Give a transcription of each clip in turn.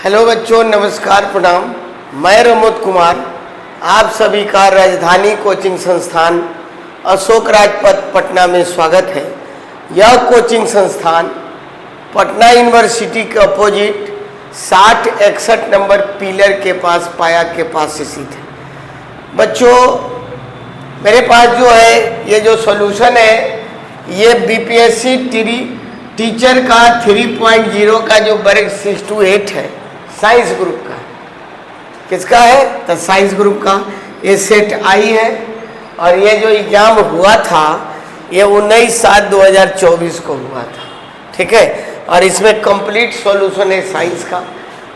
Hello बच्चों, नमस्कार, प्रणाम। मैं रमोद कुमार आप सभी का राजधानी कोचिंग संस्थान अशोक राजपथ पटना में स्वागत है। यह कोचिंग संस्थान पटना यूनिवर्सिटी के अपोजिट 6061 नंबर पिलर के पास पाया के पास स्थित है। बच्चों, मेरे पास जो है ये जो सॉल्यूशन है ये बीपीएससी टीचर का 3.0 का जो वर्ग 6 to 8 है, साइंस ग्रुप का। किसका है? तो साइंस ग्रुप का। ये सेट आई है और ये जो एग्जाम हुआ था ये 19/7/2024 को हुआ था, ठीक है। और इसमें कंप्लीट सॉल्यूशन है साइंस का।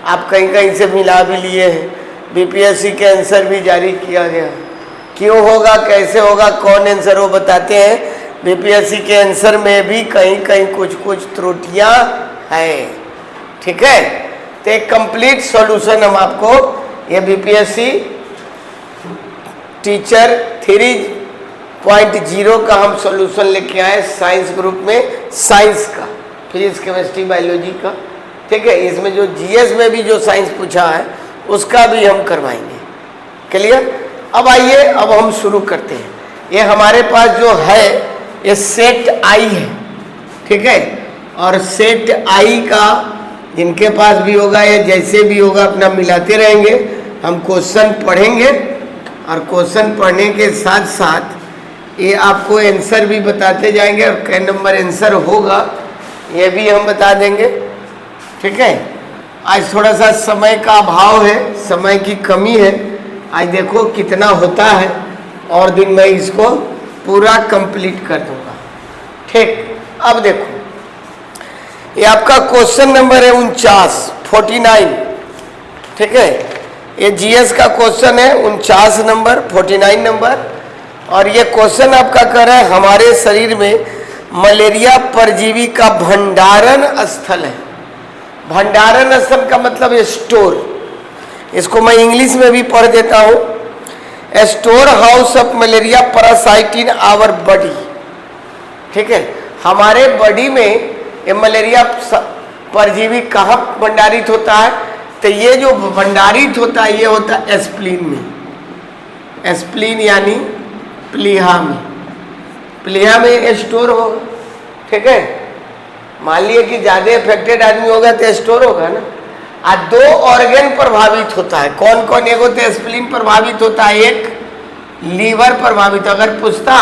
आप कहीं कहीं से मिला भी लिए हैं। बीपीएससी के आंसर भी जारी किया गया। क्यों होगा, कैसे होगा, कौन आंसर वो बताते हैं। बीपीएससी के आंसर में भी कहीं कहीं कुछ त्रुटियां हैं, ठीक है। तो एक कंप्लीट सॉल्यूशन हम आपको ये बीपीएससी टीचर 3.0 का हम सॉल्यूशन लेके आए साइंस ग्रुप में, साइंस का, फिजिक्स केमिस्ट्री बायोलॉजी का, ठीक है। इसमें जो जीएस में भी जो साइंस पूछा है उसका भी हम करवाएंगे। क्लियर? अब आइए, अब हम शुरू करते हैं। ये हमारे पास जो है ये सेट आई है, ठीक है। और सेट आई का जिनके पास भी होगा या जैसे भी होगा अपना मिलाते रहेंगे। हम क्वेश्चन पढ़ेंगे और क्वेश्चन पढ़ने के साथ साथ ये आपको आंसर भी बताते जाएंगे और कै नंबर आंसर होगा ये भी हम बता देंगे, ठीक है। आज थोड़ा सा समय का अभाव है, समय की कमी है। आज देखो कितना होता है और दिन में इसको पूरा कंप्लीट कर दूंगा, ठीक। अब देखो ये आपका क्वेश्चन नंबर है 49, ठीक है। ये जीएस का क्वेश्चन है 49 नंबर, 49 नंबर। और ये क्वेश्चन आपका कह रहा है हमारे शरीर में मलेरिया परजीवी का भंडारण स्थल है। भंडारण स्थल का मतलब स्टोर। इसको मैं इंग्लिश में भी पढ़ देता हूँ। Store house of malaria parasite in our body, ठीक है। हमारे बॉडी में ये मलेरिया परजीवी कहाँ भंडारित होता है? तो ये जो भंडारित होता है ये होता है स्प्लीन में। स्प्लीन यानी प्लीहा में। प्लीहा में स्टोर होगा, ठीक है। मान लिए कि ज़्यादा इफेक्टेड आदमी होगा तो स्टोर होगा ना। आज 2 ऑर्गन प्रभावित होता है। कौन कौन? एक होता है स्प्लीन प्रभावित होता है, एक लीवर प्रभावित। अगर पूछता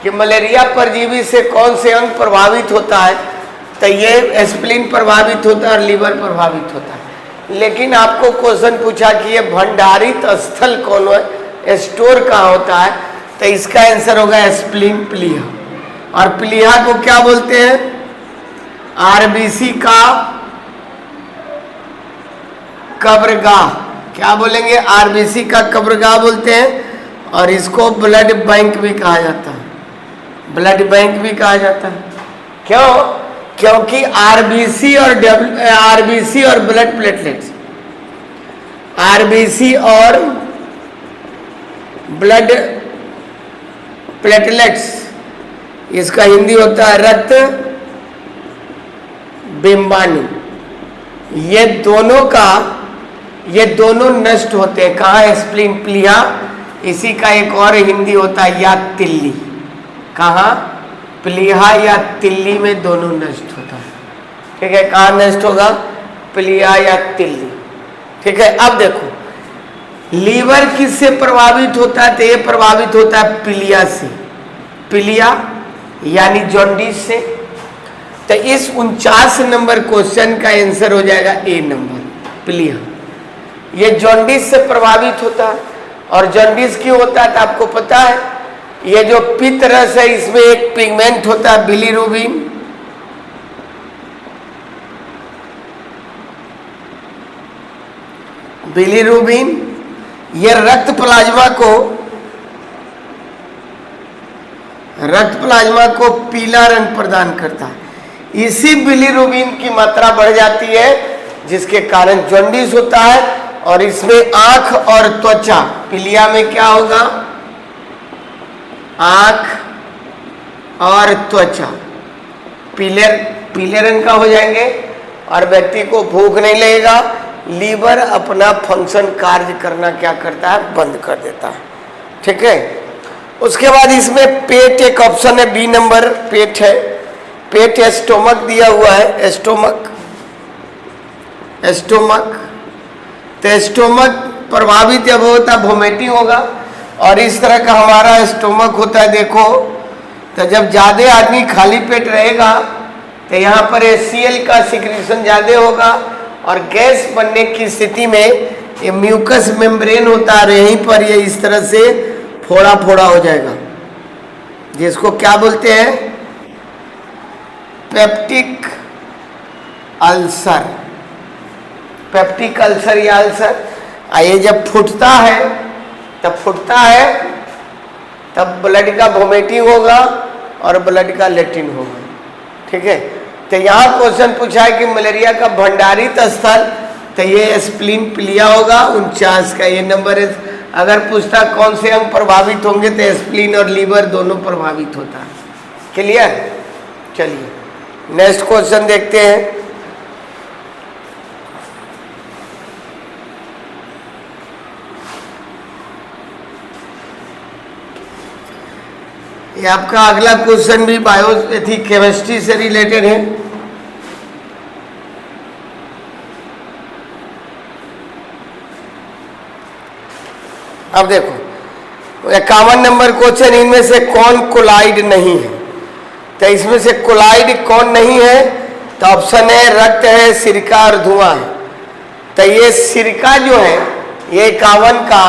कि मलेरिया परजीवी से कौन से अंग प्रभावित होता है तो ये स्प्लीन प्रभावित होता है और लीवर प्रभावित होता है। लेकिन आपको क्वेश्चन पूछा कि ये भंडारित स्थल कौन है, स्टोर कहाँ होता है, तो इसका आंसर होगा स्प्लीन, प्लीहा। और प्लीहा को क्या बोलते हैं? आरबीसी का कब्रगाह। क्या बोलेंगे? आरबीसी का कब्रगाह बोलते हैं। और इसको ब्लड बैंक भी कहा जाता है। ब्लड बैंक भी कहा जाता है। क्यों? क्योंकि आरबीसी और ब्लड प्लेटलेट्स, आरबीसी और ब्लड प्लेटलेट्स, इसका हिंदी होता है रक्त बिंबाणु। ये दोनों नष्ट होते हैं। कहाँ? स्प्लीन, प्लीहा। इसी का एक और हिंदी होता है या तिल्ली। कहाँ? प्लीहा या तिल्ली में दोनों नष्ट होता है, ठीक है। कहाँ नष्ट होगा? प्लीहा या तिल्ली, ठीक है। अब देखो लीवर किससे प्रभावित होता है? तो ये प्रभावित होता है प्लीहा से। प्लीहा यानी जॉन्डिस से। तो इस 49 नंबर क्वेश्चन का आंसर हो जाएगा ए नंबर, प्लीहा। ये जॉन्डिस से प्रभावित होता है। और जॉन्डिस क्यों होता है तो आपको पता है, ये जो पित्त रस है इसमें एक पिगमेंट होता है बिलीरुबिन। बिलीरुबिन ये रक्त प्लाज्मा को पीला रंग प्रदान करता है। इसी बिलीरुबिन की मात्रा बढ़ जाती है जिसके कारण जॉन्डिस होता है। और इसमें आंख और त्वचा, प्लीहा में क्या होगा? आंख और त्वचा पीले रंग का हो जाएंगे और व्यक्ति को भूख नहीं लगेगा, लीवर अपना फंक्शन कार्य करना क्या करता है, बंद कर देता है। ठीक है, उसके बाद इसमें पेट एक ऑप्शन है, बी नंबर पेट है। पेट स्टोमक दिया हुआ है, स्टोमक तो स्टोमक प्रभावित जब होता है वोमिटिंग होगा, और इस तरह का हमारा स्टोमक होता है। देखो, तो जब ज़्यादा आदमी खाली पेट रहेगा तो यहाँ पर HCl का सिक्रीशन ज़्यादा होगा, और गैस बनने की स्थिति में ये म्यूकस मेम्ब्रेन होता है, यहीं पर ये इस तरह से फोड़ा फोड़ा हो जाएगा, जिसको क्या बोलते हैं, पेप्टिक अल्सर। पेप्टिक अल्सर या अल्सर, ये जब फूटता है तब ब्लड का वोमिटिंग होगा और ब्लड का लेट्रिन होगा। ठीक है, तो यहाँ क्वेश्चन पूछा है कि मलेरिया का भंडारित स्थल, तो ये स्प्लीन प्लिया होगा 49 का, ये नंबर है। अगर पूछता कौन से अंग प्रभावित होंगे तो स्प्लीन और लीवर दोनों प्रभावित होता है। क्लियर? चलिए नेक्स्ट क्वेश्चन देखते हैं। ये आपका अगला क्वेश्चन भी बायो केमिस्ट्री से रिलेटेड है। अब देखो 51 नंबर क्वेश्चन, इनमें से कौन कोलाइड नहीं है? तो इसमें से कोलाइड कौन नहीं है? तो ऑप्शन है रक्त है, सिरका और धुआं है। तो ये सिरका जो है ये 51 का,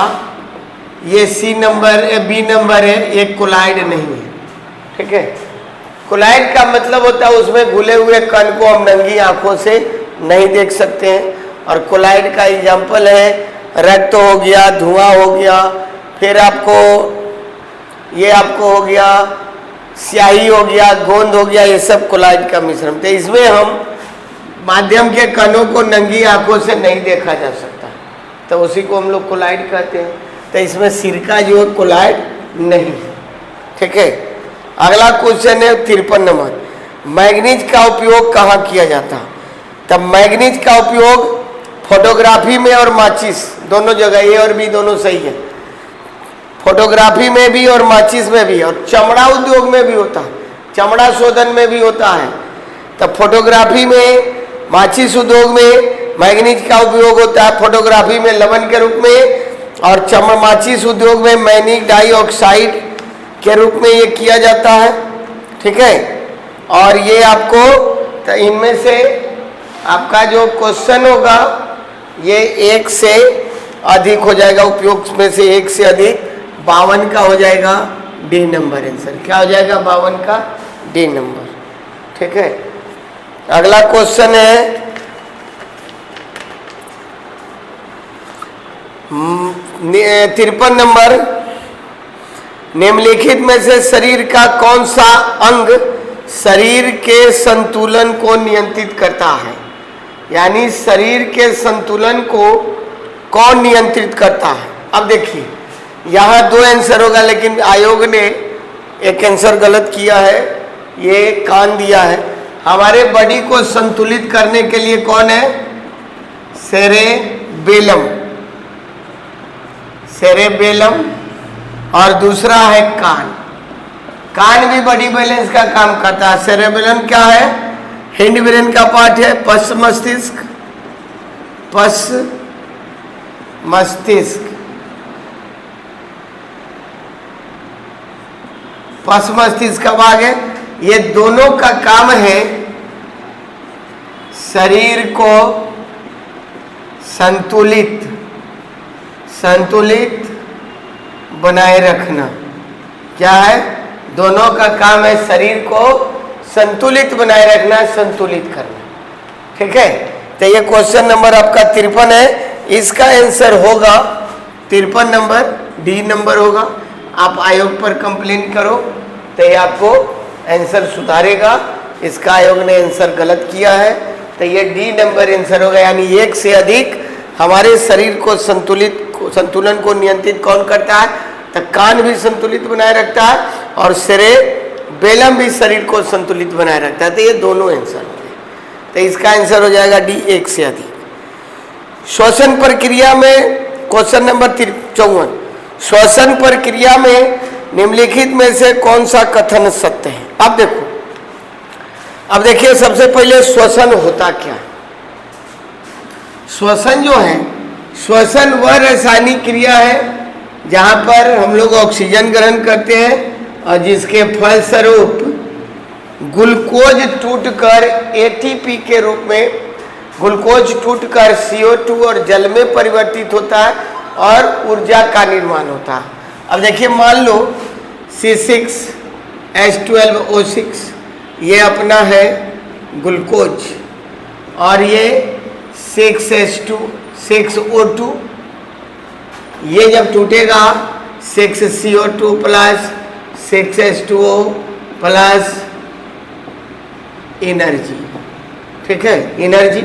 ये सी नंबर बी नंबर है, ये कोलाइड नहीं है। ठीक है, कोलाइड का मतलब होता है उसमें घुले हुए कण को हम नंगी आंखों से नहीं देख सकते हैं, और कोलाइड का एग्जाम्पल है रक्त हो गया, धुआं हो गया, फिर आपको हो गया स्याही हो गया, गोंद हो गया, ये सब कोलाइड का मिश्रण। तो इसमें हम माध्यम के कणों को नंगी आंखों से नहीं देखा जा सकता, तो उसी को हम लोग कोलाइड कहते हैं। तो इसमें सिरका जो है कोलाइड नहीं है। ठीक है, अगला क्वेश्चन है 53 नंबर, मैग्नीज का उपयोग कहाँ किया जाता है? तब मैग्नीज का उपयोग फोटोग्राफी में और माचिस दोनों जगह, ए और बी दोनों सही है। फोटोग्राफी में भी और माचिस में भी, और चमड़ा उद्योग में भी होता है, चमड़ा शोधन में भी होता है। तब फोटोग्राफी में, माचिस उद्योग में मैग्नीज का उपयोग होता है, फोटोग्राफी में लवण के रूप में, और माचिस उद्योग में मैग्नीज डाइऑक्साइड के रूप में ये किया जाता है। ठीक है, और ये आपको, तो इनमें से आपका जो क्वेश्चन होगा ये 1 से अधिक हो जाएगा, उपयोग में से 1 से अधिक 52 का हो जाएगा डी नंबर आंसर। क्या हो जाएगा? 52 का डी नंबर। ठीक है, अगला क्वेश्चन है 53 नंबर, निम्नलिखित में से शरीर का कौन सा अंग शरीर के संतुलन को नियंत्रित करता है? यानी शरीर के संतुलन को कौन नियंत्रित करता है? अब देखिए यहाँ 2 आंसर होगा, लेकिन आयोग ने एक आंसर गलत किया है, ये कान दिया है। हमारे बॉडी को संतुलित करने के लिए कौन है? सेरेबेलम, सेरेबेलम, और दूसरा है कान। कान भी बॉडी बैलेंस का काम करता है। सेरेबेलम क्या है? हिंड ब्रेन का पार्ट है, पश्च मस्तिष्क, पश्च मस्तिष्क, पश्च मस्तिष्क का भाग है। ये दोनों का काम है शरीर को संतुलित बनाए रखना। क्या है? दोनों का काम है शरीर को संतुलित बनाए रखना, संतुलित करना। ठीक है, तो ये क्वेश्चन नंबर आपका 53 है, इसका आंसर होगा 53 नंबर डी नंबर होगा। आप आयोग पर कंप्लेंट करो तो ये आपको आंसर सुधारेगा। इसका आयोग ने आंसर गलत किया है, तो ये डी नंबर आंसर होगा। यानी 1 से अधिक हमारे शरीर को संतुलन को नियंत्रित कौन करता है? तो कान भी संतुलित बनाए रखता है, और सेरेबेलम भी शरीर को संतुलित बनाए रखता है। तो ये दोनों आंसर होंगे, तो इसका आंसर हो जाएगा डी 1 से अधिक। श्वसन प्रक्रिया में क्वेश्चन नंबर 54, श्वसन प्रक्रिया में निम्नलिखित में से कौन सा कथन सत्य है? अब देखो, अब देखिए सबसे पहले श्वसन होता क्या है। श्वसन जो है, श्वसन वह रासायनिक क्रिया है जहां पर हम लोग ऑक्सीजन ग्रहण करते हैं और जिसके फलस्वरूप ग्लूकोज टूटकर एटीपी के रूप में, ग्लूकोज टूटकर CO2 और जल में परिवर्तित होता है और ऊर्जा का निर्माण होता है। अब देखिए मान लो C6H12O6 ये अपना है ग्लूकोज और ये 6H2 6O2, ये जब टूटेगा 6CO2 plus 6H2O plus energy, ठीक है, एनर्जी।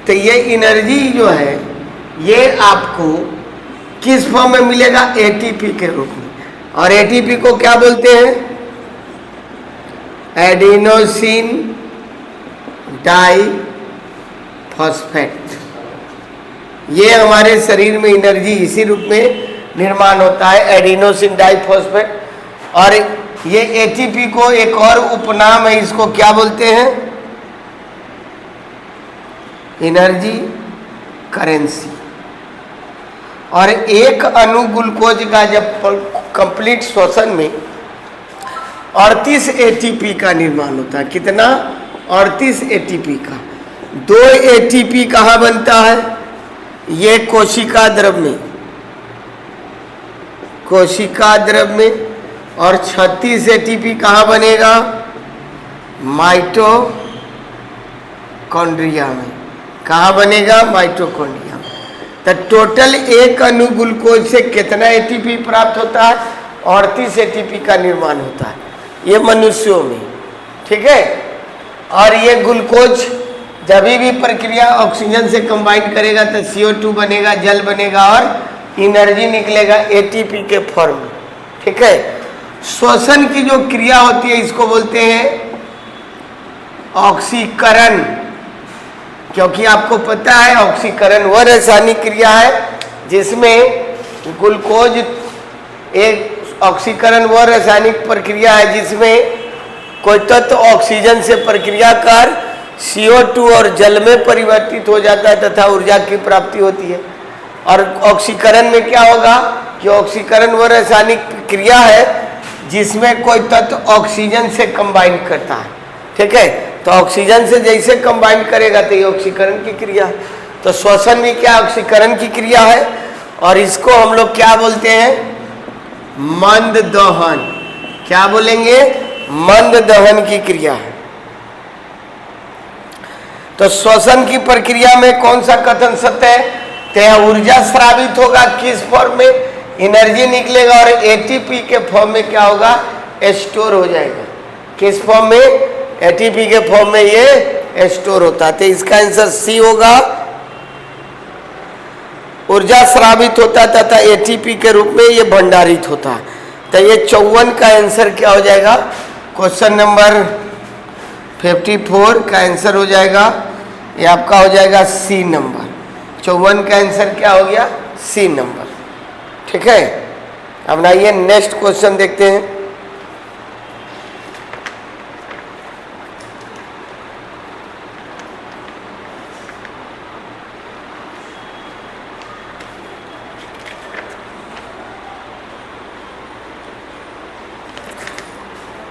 तो ये एनर्जी जो है ये आपको किस फॉर्म में मिलेगा? एटीपी के रूप में। और एटीपी को क्या बोलते हैं? Adenosine diphosphate. ये हमारे शरीर में एनर्जी इसी रूप में निर्माण होता है, एडिनोसिन डाइफॉस्फेट। और ये एटीपी को एक और उपनाम है, इसको क्या बोलते हैं? Energy currency. और एक अणु ग्लूकोज का जब कंप्लीट श्वसन में 38 एटीपी का निर्माण होता है। कितना? 38 एटीपी का। 2 एटीपी कहाँ बनता है? ये कोशिका द्रव में, कोशिका द्रव में। और 36 एटीपी कहाँ बनेगा? माइटोकॉन्ड्रिया में। कहाँ बनेगा? माइटोकॉन्ड्रिया में। तो टोटल एक अणु ग्लूकोज से कितना एटीपी प्राप्त होता है? 38 एटीपी का निर्माण होता है, ये मनुष्यों में, ठीक है। और ये ग्लूकोज जब भी प्रक्रिया ऑक्सीजन से कंबाइन करेगा तो CO2 बनेगा, जल बनेगा और एनर्जी निकलेगा एटीपी के फॉर्म में, ठीक है। श्वसन की जो क्रिया होती है इसको बोलते हैं ऑक्सीकरण, क्योंकि आपको पता है ऑक्सीकरण वह रासायनिक क्रिया है जिसमें ग्लूकोज, एक ऑक्सीकरण वह रासायनिक प्रक्रिया है जिसमें कोई तत्व ऑक्सीजन से प्रक्रिया कर CO2 और जल में परिवर्तित हो जाता है तथा ऊर्जा की प्राप्ति होती है। और ऑक्सीकरण में क्या होगा कि ऑक्सीकरण वह रासायनिक क्रिया है जिसमें कोई तत्व ऑक्सीजन से कंबाइन करता है, ठीक है। तो ऑक्सीजन से जैसे कंबाइन करेगा तो ये ऑक्सीकरण की क्रिया है। तो श्वसन भी क्या ऑक्सीकरण की क्रिया है, और इसको हम लोग क्या बोलते हैं? मंद दहन। क्या बोलेंगे? मंद दहन की क्रिया है। तो श्वसन की प्रक्रिया में कौन सा कथन सत्य है? तो ऊर्जा स्रावित होगा किस फॉर्म में? एनर्जी निकलेगा और एटीपी के फॉर्म में क्या होगा? स्टोर हो जाएगा। किस फॉर्म में? एटीपी के फॉर्म में ये स्टोर होता है। तो इसका आंसर सी होगा, ऊर्जा स्रावित होता तथा एटीपी के रूप में ये भंडारित होता है। तो ये 54 का आंसर क्या हो जाएगा? क्वेश्चन नंबर 54 का आंसर हो जाएगा, ये आपका हो जाएगा सी नंबर। 54 का आंसर क्या हो गया? सी नंबर, ठीक है। अब आइए नेक्स्ट क्वेश्चन देखते हैं।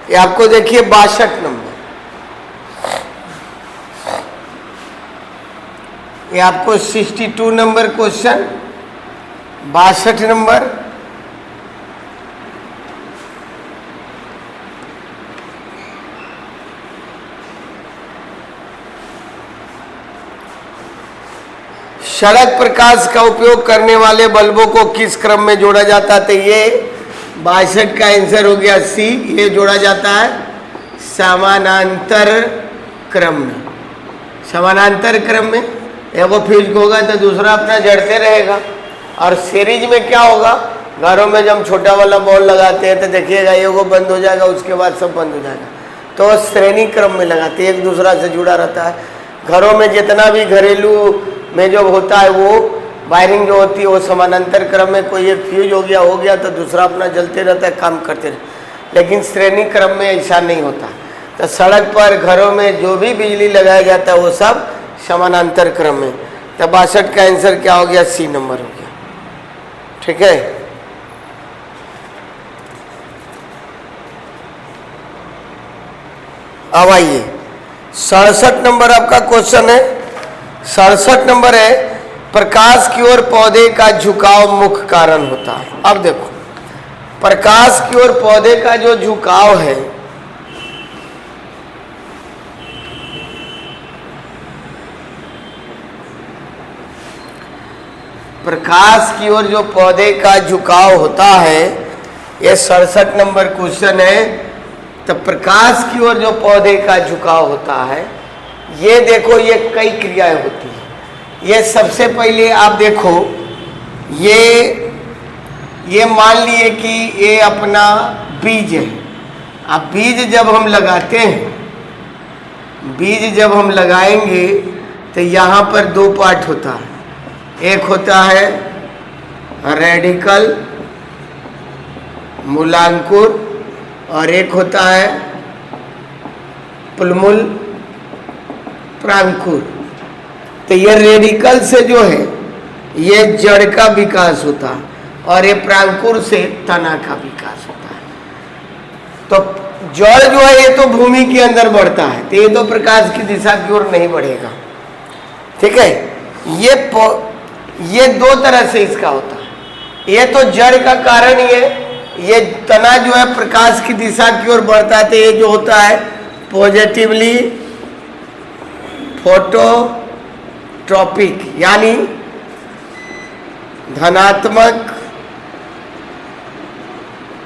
ये आपको देखिए 62 नंबर, ये आपको 62 नंबर क्वेश्चन, 62 नंबर। सड़क प्रकाश का उपयोग करने वाले बल्बों को किस क्रम में जोड़ा जाता है? तो ये 62 का आंसर हो गया सी। ये जोड़ा जाता है समानांतर क्रम में। समानांतर क्रम में एगो फ्यूज होगा तो दूसरा अपना जड़ते रहेगा। और सीरीज में क्या होगा? घरों में जब हम छोटा वाला बॉल लगाते हैं तो देखिएगा एगो बंद हो जाएगा, उसके बाद सब बंद हो जाएगा। तो श्रेणी क्रम में लगाते हैं, एक दूसरा से जुड़ा रहता है। घरों में जितना भी घरेलू में जो होता है वो वायरिंग जो होती है वो समानांतर क्रम में, कोई एक फ्यूज हो गया तो दूसरा अपना जलते रहता है, काम करते रहते, लेकिन श्रेणी क्रम में ऐसा नहीं होता। तो सड़क पर घरों में जो भी बिजली लगाया जाता है वो सब समानांतर क्रम में। तो 62 का आंसर क्या हो गया? सी नंबर हो गया। ठीक है, अब आइए 67 नंबर आपका क्वेश्चन है। 67 नंबर है, प्रकाश की ओर पौधे का झुकाव मुख्य कारण होता है। अब देखो, प्रकाश की ओर पौधे का जो झुकाव है, प्रकाश की ओर जो पौधे का झुकाव होता है, ये 67 नंबर क्वेश्चन है। तो प्रकाश की ओर जो पौधे का झुकाव होता है, ये देखो ये कई क्रियाएं होती हैं। ये सबसे पहले आप देखो, ये मान लिए कि ये अपना बीज है। अब बीज जब हम लगाते हैं, बीज जब हम लगाएंगे तो यहाँ पर दो पार्ट होता है। एक होता है रेडिकल मूलांकुर और एक होता है पुल्मुल प्रांकुर। तो ये रेडिकल से जो है ये जड़ का विकास होता है और ये प्रांकुर से तना का विकास होता है। तो जड़ जो है ये तो भूमि के अंदर बढ़ता है, तो ये तो प्रकाश की दिशा की ओर नहीं बढ़ेगा। ठीक है, ये दो तरह से इसका होता है। ये तो जड़ का कारण ये तना जो है प्रकाश की दिशा की ओर बढ़ता है, तो ये जो होता है पॉजिटिवली फोटोट्रॉपिक, यानी धनात्मक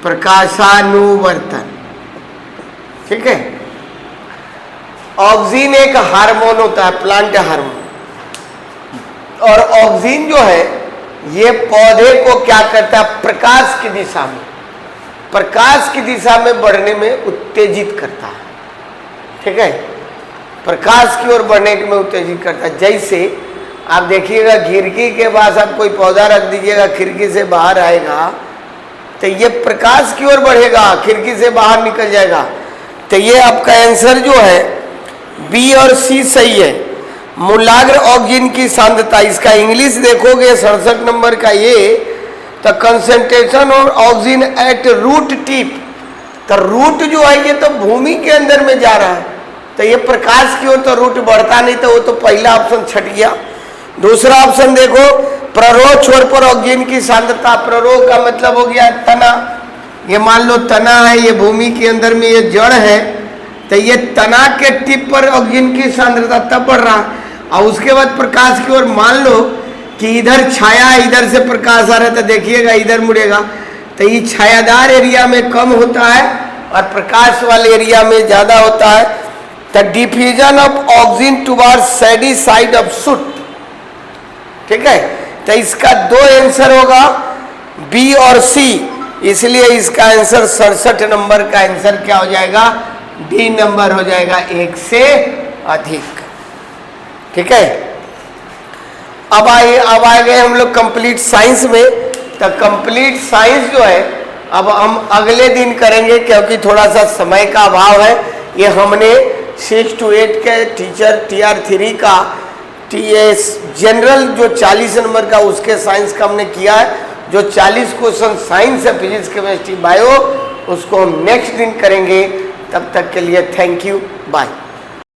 प्रकाशानुवर्तन। ठीक है, ऑक्सीजन एक हार्मोन होता है, प्लांट हार्मोन, और ऑक्सीजन जो है ये पौधे को क्या करता है? प्रकाश की दिशा में बढ़ने में उत्तेजित करता है। ठीक है, प्रकाश की ओर बढ़ने में उत्तेजित करता है। जैसे आप देखिएगा खिड़की के पास आप कोई पौधा रख दीजिएगा, खिड़की से बाहर आएगा तो ये प्रकाश की ओर बढ़ेगा, खिड़की से बाहर निकल जाएगा। तो ये आपका आंसर जो है बी और सी सही है। मूलाग्र ऑक्सीजन की सांद्रता, इसका इंग्लिश देखोगे 67 नंबर का ये, तो concentration of oxygen at root tip. तो रूट जो है ये तो भूमि के अंदर में जा रहा है, तो ये प्रकाश की ओर तो रूट बढ़ता नहीं, तो वो तो पहला ऑप्शन छट गया। दूसरा ऑप्शन देखो, प्ररोह छोर पर ऑक्सीजन की सांद्रता। प्ररोह का मतलब हो गया तना। ये मान लो तना है, ये भूमि के अंदर में ये जड़ है, तो ये तना के टिप पर ऑक्सीजन की सांद्रता तब बढ़ रहा है। और उसके बाद प्रकाश की ओर मान लो कि इधर छाया है, इधर से प्रकाश आ रहा है, तो देखिएगा इधर मुड़ेगा, तो ये छायादार एरिया में कम होता है और प्रकाश वाले एरिया में ज्यादा होता है। तो diffusion of oxygen towards सैडी side of shoot. ठीक है, तो इसका दो आंसर होगा बी और सी, इसलिए इसका आंसर 67 नंबर का आंसर क्या हो जाएगा? डी नंबर हो जाएगा, एक से अधिक। ठीक है, अब आ गए हम लोग कंप्लीट साइंस में। तो कंप्लीट साइंस जो है अब हम अगले दिन करेंगे, क्योंकि थोड़ा सा समय का अभाव है। ये हमने 6 to 8 के टीचर TR3 का TS जनरल जो 40 नंबर का उसके साइंस का हमने किया है। जो 40 क्वेश्चन साइंस है, फिजिक्स, केमिस्ट्री, बायो, उसको हम नेक्स्ट दिन करेंगे। तब तक के लिए थैंक यू, बाय।